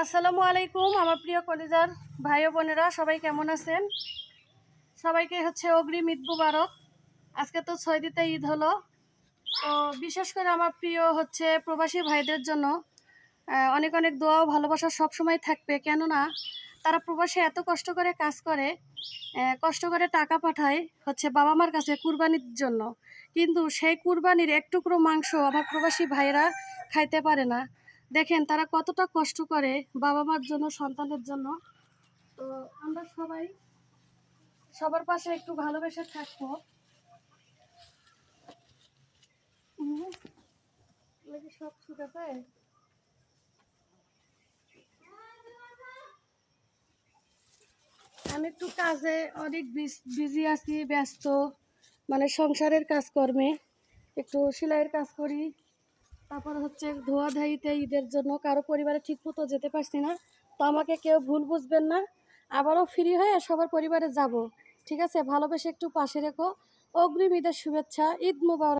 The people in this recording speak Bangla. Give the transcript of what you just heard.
আসসালামু আলাইকুম আমার প্রিয় কলেজার ভাই ও বোনেরা, সবাই কেমন আছেন? সবাইকে অগ্রিম ঈদ মুবারক। আজকে তো 6 ঈদ হলো। তো বিশেষ করে আমার প্রিয় প্রবাসী ভাইদের জন্য অনেক অনেক দোয়া ও ভালোবাসা সবসময় থাকবে। কেননা তারা প্রবাসে এত কষ্ট করে কাজ করে, কষ্ট করে টাকা পাঠায় বাবা মার কাছে কুরবানির জন্য, কিন্তু সেই কুরবানির এক টুকরো মাংস আমার প্রবাসী ভাইরা খাইতে পারে না। দেখেন তারা কতটা কষ্ট করে বাবা মার জন্য, সন্তানের জন্য। তো আমরা সবাই সবার পাশে একটু ভালোবেসে থাকবো। সব ঠিক আছে। আমি একটু কাজে অনেক বিজি আছি, ব্যস্ত, মানে সংসারের কাজকর্মে। একটু সেলাইয়ের কাজ করি, তারপর ধোয়াধাইতে ঈদের জন্য কারো পরিবারে ঠিক মতো যেতে পারছি না। তো আমাকে কেউ ভুল বুঝবেন না, আবারও ফ্রি হয়ে সবার পরিবারে যাব। ঠিক আছে, ভালোবেসে একটু পাশে রেখো। অগ্রিম ঈদের শুভেচ্ছা। ঈদ মুবারক।